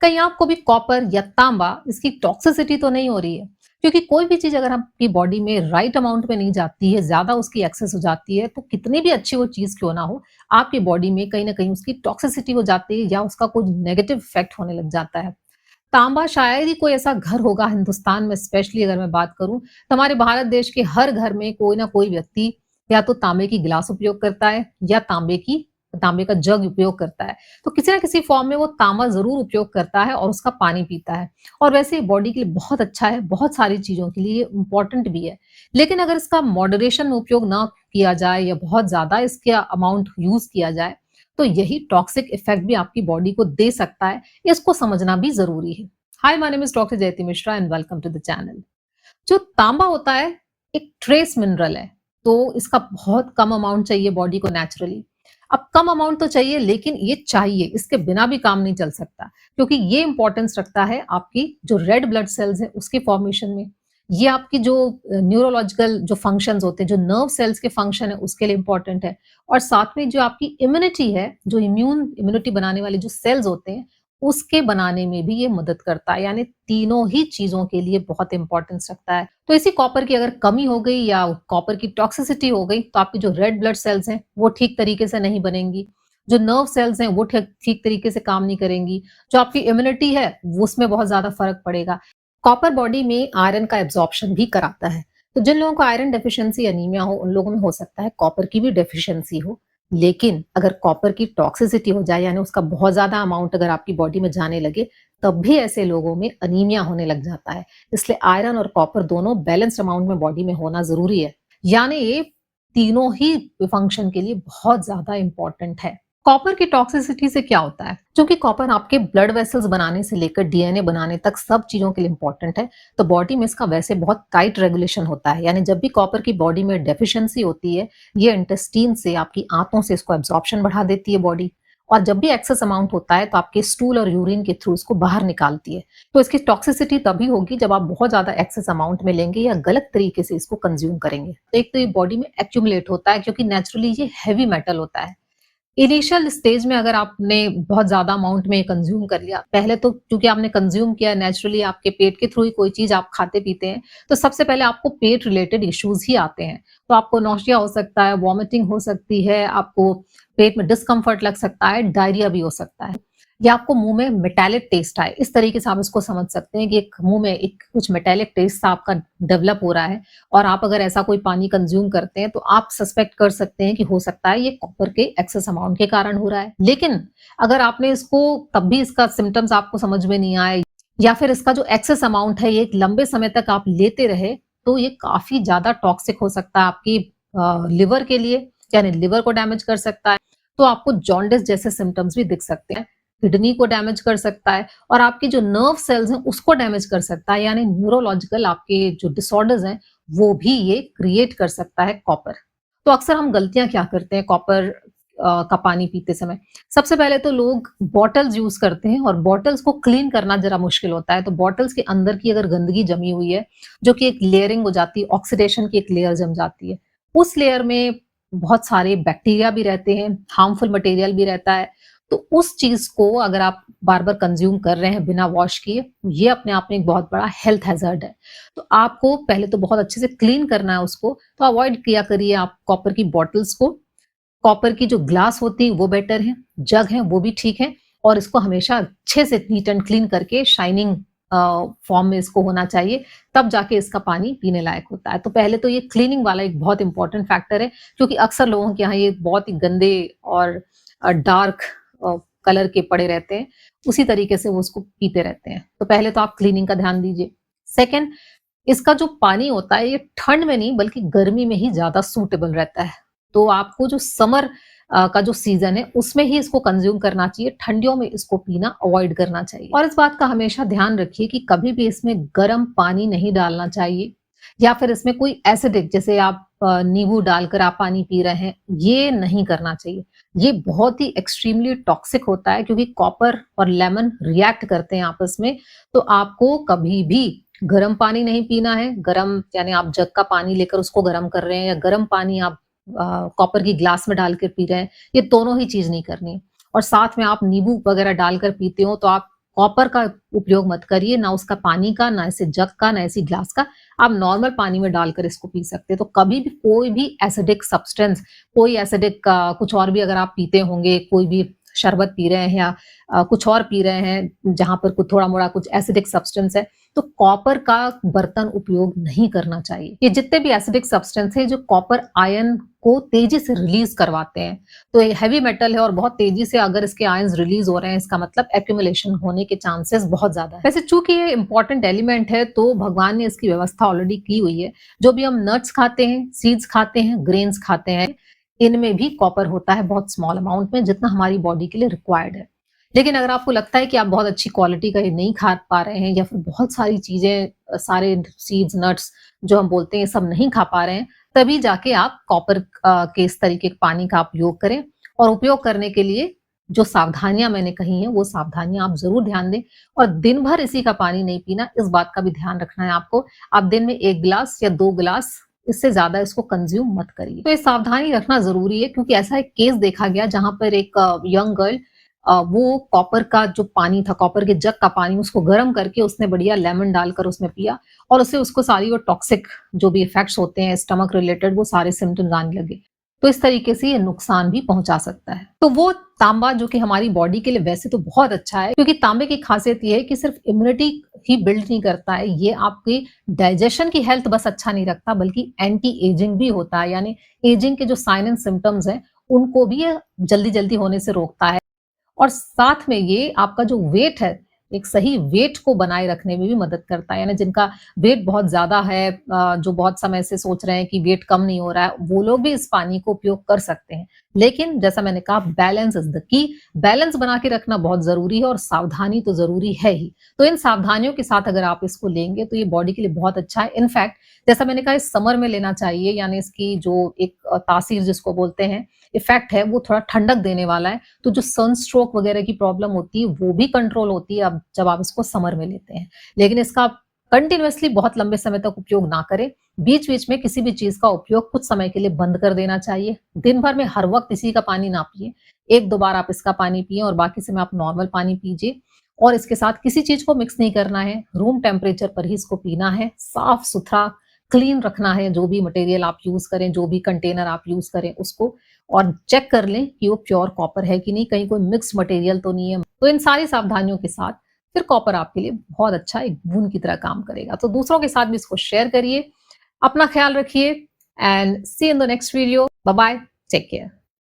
कहीं आपको भी कॉपर या तांबा इसकी टॉक्सिसिटी तो नहीं हो रही है? क्योंकि कोई भी चीज़ अगर आपकी बॉडी में राइट अमाउंट में नहीं जाती है, ज़्यादा उसकी एक्सेस हो जाती है, तो कितनी भी अच्छी वो चीज़ क्यों ना हो, आपकी बॉडी में कहीं न कहीं उसकी टॉक्सिसिटी हो जाती है या उसका कुछ नेगेटिव इफ़ेक्ट होने लग जाता है। तांबा शायद ही कोई ऐसा घर होगा हिंदुस्तान में स्पेशली अगर मैं बात करूँ, तो हमारे भारत देश के हर घर में कोई ना कोई व्यक्ति या तो तांबे की गिलास उपयोग करता है या तांबे का जग उपयोग करता है। तो किसी न किसी फ़ॉर्म में वो तांबा ज़रूर उपयोग करता है और उसका पानी पीता है। और वैसे बॉडी के लिए बहुत अच्छा है, बहुत सारी चीज़ों के लिए इम्पोर्टेंट भी है। लेकिन अगर इसका मॉडरेशन में उपयोग ना किया जाए या बहुत ज़्यादा इसका अमाउंट यूज़ किया जाए, तो यही टॉक्सिक इफ़ेक्ट भी आपकी बॉडी को दे सकता है। इसको समझना भी ज़रूरी है। Hi my name is doctor Jayati Mishra and welcome to the channel. जो तांबा होता है, एक ट्रेस मिनरल है, तो इसका बहुत कम अमाउंट चाहिए बॉडी को नेचुरली। अब कम अमाउंट तो चाहिए लेकिन ये चाहिए, इसके बिना भी काम नहीं चल सकता क्योंकि ये इम्पोर्टेंस रखता है आपकी जो रेड ब्लड सेल्स हैं उसके फॉर्मेशन में। ये आपकी जो न्यूरोलॉजिकल जो फंक्शंस होते हैं, जो नर्व सेल्स के फंक्शन है उसके लिए इम्पोर्टेंट है और साथ में जो आपकी इम्यूनिटी है, जो इम्यूनिटी बनाने वाले जो सेल्स होते हैं, उसके बनाने में भी ये मदद करता है, यानी तीनों ही चीज़ों के लिए बहुत इम्पोर्टेंस रखता है। तो इसी कॉपर की अगर कमी हो गई या कॉपर की टॉक्सिसिटी हो गई, तो आपकी जो रेड ब्लड सेल्स हैं, वो ठीक तरीके से नहीं बनेंगी। जो नर्व सेल्स हैं, वो ठीक ठीक तरीके से काम नहीं करेंगी। जो आपकी इम्यूनिटी है, वो उसमें बहुत ज़्यादा फ़र्क पड़ेगा। कॉपर बॉडी में आयरन का एब्ज़ॉर्प्शन भी कराता है। तो जिन लोगों को आयरन डेफिशिएंसी एनीमिया हो, उन लोगों में हो सकता है कॉपर की भी डेफिशिएंसी हो। लेकिन अगर कॉपर की टॉक्सिसिटी हो जाए यानी उसका बहुत ज़्यादा अमाउंट अगर आपकी बॉडी में जाने लगे, तब भी ऐसे लोगों में अनीमिया होने लग जाता है। इसलिए आयरन और कॉपर दोनों बैलेंस्ड अमाउंट में बॉडी में होना ज़रूरी है। यानी ये तीनों ही फंक्शन के लिए बहुत ज़्यादा इम्पोर्टेंट है। कॉपर की टॉक्सिसिटी से क्या होता है? चूँकि कॉपर आपके ब्लड वेसल्स बनाने से लेकर डीएनए बनाने तक सब चीज़ों के लिए इम्पोर्टेंट है, तो बॉडी में इसका वैसे बहुत टाइट रेगुलेशन होता है। यानी जब भी कॉपर की बॉडी में डेफिशिएंसी होती है, ये इंटेस्टाइन से आपकी आंतों से इसको एब्ज़ॉर्प्शन बढ़ा देती है बॉडी और जब भी एक्सेस अमाउंट होता है, तो आपके स्टूल और यूरिन के थ्रू इसको बाहर निकालती है। तो इसकी टॉक्सिसिटी तभी होगी जब आप बहुत ज़्यादा एक्सेस अमाउंट में लेंगे या गलत तरीके से इसको कंज़्यूम करेंगे। तो एक तो ये बॉडी में एक्यूमुलेट होता है क्योंकि नेचुरली ये हेवी मेटल होता है। इनिशियल स्टेज में अगर आपने बहुत ज़्यादा अमाउंट में कंज़्यूम कर लिया, पहले तो क्योंकि आपने कंज़्यूम किया नेचुरली आपके पेट के थ्रू ही कोई चीज़ आप खाते-पीते हैं, तो सबसे पहले आपको पेट रिलेटेड इश्यूज़ ही आते हैं। तो आपको नौसिया हो सकता है, वॉमिटिंग हो सकती है, आपको पेट में डिस्कम्फर्ट लग सकता है, डायरिया भी हो सकता है। या आपको मुँह में मेटालिक टेस्ट आए, इस तरीके से आप इसको समझ सकते हैं कि एक मुँह में एक कुछ मेटालिक टेस्ट सा आपका डेवलप हो रहा है और आप अगर ऐसा कोई पानी कंज़्यूम करते हैं, तो आप सस्पेक्ट कर सकते हैं कि हो सकता है ये कॉपर के एक्सेस अमाउंट के कारण हो रहा है। लेकिन अगर आपने इसको तब भी इसका सिम्पटम्स आपको समझ में नहीं आए या फिर इसका जो एक्सेस अमाउंट है, ये एक लंबे समय तक आप लेते रहे, तो ये काफ़ी ज़्यादा टॉक्सिक हो सकता है आपकी लिवर के लिए, यानी लिवर को डैमेज कर सकता है। तो आपको जॉन्डिस जैसे सिम्पटम्स भी दिख सकते हैं। किडनी को डैमेज कर सकता है और आपकी जो नर्व सेल्स हैं, उसको डैमेज कर सकता है, यानी न्यूरोलॉजिकल आपके जो डिसऑर्डर्स हैं, वो भी ये क्रिएट कर सकता है कॉपर। तो अक्सर हम गलतियाँ क्या करते हैं कॉपर का पानी पीते समय? सबसे पहले तो लोग बॉटल्स यूज़ करते हैं और बॉटल्स को क्लीन करना ज़रा मुश्किल होता है, तो बॉटल्स के अंदर की अगर गंदगी जमी हुई है, जो कि एक लेयरिंग हो जाती है, ऑक्सीडेशन की एक लेयर जम जाती है। उस लेयर में बहुत सारे बैक्टीरिया भी रहते हैं, हार्मफुल मटेरियल भी रहता है, तो उस चीज़ को अगर आप बार-बार कंज़्यूम कर रहे हैं बिना वॉश किए, ये अपने आप में एक बहुत बड़ा हेल्थ हैज़ार्ड है। तो आपको पहले तो बहुत अच्छे से क्लीन करना है उसको, तो अवॉइड किया करिए आप कॉपर की बॉटल्स को। कॉपर की जो ग्लास होती है वो बेटर है, जग है वो भी ठीक है और इसको हमेशा अच्छे से नीट एंड क्लीन करके शाइनिंग फॉर्म में इसको होना चाहिए, तब जाके इसका पानी पीने लायक होता है। तो पहले तो ये क्लीनिंग वाला एक बहुत इम्पोर्टेंट फैक्टर है, क्योंकि अक्सर लोगों के यहाँ ये बहुत ही गंदे और डार्क कलर के पड़े रहते हैं, उसी तरीके से वो उसको पीते रहते हैं। तो पहले तो आप क्लीनिंग का ध्यान दीजिए। सेकंड, इसका जो पानी होता है ये ठंड में नहीं बल्कि गर्मी में ही ज़्यादा सूटेबल रहता है। तो आपको जो समर का जो सीज़न है उसमें ही इसको कंज़्यूम करना चाहिए, ठंडियों में इसको पीना अवॉइड करना चाहिए। और इस बात का हमेशा ध्यान रखिए कि कभी भी इसमें गर्म पानी नहीं डालना चाहिए या फिर इसमें कोई एसिडिक जैसे आप नींबू डालकर आप पानी पी रहे हैं, ये नहीं करना चाहिए। ये बहुत ही एक्सट्रीमली टॉक्सिक होता है क्योंकि कॉपर और लेमन रिएक्ट करते हैं आपस में, तो आपको कभी भी गर्म पानी नहीं पीना है। गर्म यानी आप जग का पानी लेकर उसको गर्म कर रहे हैं या गर्म पानी आप कॉपर की ग्लास में डाल के पी रहे हैं, ये दोनों ही चीज़ नहीं करनी है। और साथ में आप नींबू वगैरह डालकर पीते हो तो आप कॉपर का उपयोग मत करिए, ना उसका पानी का, ना ऐसे जग का, ना ऐसी ग्लास का। आप नॉर्मल पानी में डालकर इसको पी सकते हैं। तो कभी भी कोई भी एसिडिक सब्सटेंस, कोई एसिडिक कुछ और भी अगर आप पीते होंगे, कोई भी शरबत पी रहे हैं या कुछ और पी रहे हैं जहाँ पर कुछ थोड़ा-मोड़ा कुछ एसिडिक सब्सटेंस है, तो कॉपर का बर्तन उपयोग नहीं करना चाहिए। ये जितने भी एसिडिक सब्सटेंस हैं जो कॉपर आयन को तेज़ी से रिलीज़ करवाते हैं। तो ये हेवी मेटल है और बहुत तेज़ी से अगर इसके आयन्स रिलीज़ हो रहे हैं, इसका मतलब एक्यूमुलेशन होने के चांसेस बहुत ज़्यादा है। वैसे चूँकि ये इम्पोर्टेंट एलिमेंट है, तो भगवान ने इसकी व्यवस्था ऑलरेडी की हुई है। जो भी हम नट्स खाते हैं, सीड्स खाते हैं, ग्रेन्स खाते हैं, इनमें भी कॉपर होता है बहुत स्मॉल अमाउंट में, जितना हमारी बॉडी के लिए रिक्वायर्ड है। लेकिन अगर आपको लगता है कि आप बहुत अच्छी क्वालिटी का ये नहीं खा पा रहे हैं या फिर बहुत सारी चीज़ें सारे सीड्स, नट्स जो हम बोलते हैं, ये सब नहीं खा पा रहे हैं, तभी जाके आप कॉपर के इस तरीके के पानी का उपयोग करें और उपयोग करने के लिए जो सावधानियाँ मैंने कही हैं, वो सावधानियाँ आप ज़रूर ध्यान दें और दिन भर इसी का पानी नहीं पीना, इस बात का भी ध्यान रखना है आपको। आप दिन में 1 गिलास या 2 गिलास, इससे ज़्यादा इसको कंज़्यूम मत करिए। तो ये सावधानी रखना ज़रूरी है क्योंकि ऐसा एक केस देखा गया जहाँ पर एक यंग गर्ल वो कॉपर का जो पानी था, कॉपर के जग का पानी उसको गर्म करके उसने बढ़िया लेमन डालकर उसमें पिया और उससे उसको सारी वो टॉक्सिक जो भी इफ़ेक्ट्स होते हैं स्टमक रिलेटेड वो सारे सिम्पटम्स आने लगे। तो इस तरीके से ये नुकसान भी पहुँचा सकता है। तो वो तांबा जो कि हमारी बॉडी के लिए वैसे तो बहुत अच्छा है क्योंकि तांबे की खासियत ये है कि सिर्फ़ इम्यूनिटी ही बिल्ड नहीं करता है, ये आपकी डाइजेशन की हेल्थ बस अच्छा नहीं रखता बल्कि एंटी एजिंग भी होता है, यानी एजिंग के जो साइन एंड सिम्पटम्स हैं, उनको भी ये जल्दी-जल्दी होने से रोकता है। और साथ में ये आपका जो वेट है, एक सही वेट को बनाए रखने में भी मदद करता है। यानी जिनका वेट बहुत ज़्यादा है जो बहुत समय से सोच रहे हैं कि वेट कम नहीं हो रहा है, वो लोग भी इस पानी को उपयोग कर सकते हैं। लेकिन जैसा मैंने कहा balance is the key, balance बना के रखना बहुत ज़रूरी है और सावधानी तो ज़रूरी है ही। तो इन सावधानियों के साथ अगर आप इसको लेंगे तो ये बॉडी के लिए बहुत अच्छा है। इनफैक्ट जैसा मैंने कहा इस समर में लेना चाहिए यानी इसकी जो एक तासीर जिसको बोलते हैं, इफ़ेक्ट है वो थोड़ा ठंडक देने वाला है। तो जो सनस्ट्रोक वगैरह की प्रॉब्लम होती है, वो भी कंट्रोल होती है अब जब आप इसको समर में लेते हैं। लेकिन इसका कंटीन्यूअसली बहुत लंबे समय तक उपयोग ना करें। बीच-बीच में किसी भी चीज़ का उपयोग कुछ समय के लिए बंद कर देना चाहिए। दिन भर में हर वक़्त इसी का पानी ना पिएँ। 1-2 बार आप इसका पानी पिएँ और बाकी समय आप नॉर्मल पानी पीजिए और इसके साथ किसी चीज़ को मिक्स नहीं करना है। रूम टेम्परेचर पर ही इसको पीना है। साफ-सुथरा, क्लीन रखना है जो भी मटेरियल आप यूज़ करें, जो भी कंटेनर आप यूज़ करें उसको और चेक कर लें कि वो प्योर कॉपर है कि नहीं, कहीं कोई मिक्स मटेरियल तो नहीं है। तो इन सारी सावधानियों के साथ फिर कॉपर आपके लिए बहुत अच्छा एक बूँद की तरह काम करेगा। तो दूसरों के साथ भी इसको शेयर करिए। अपना ख्याल रखिए and see you in the next video. Bye bye, take care.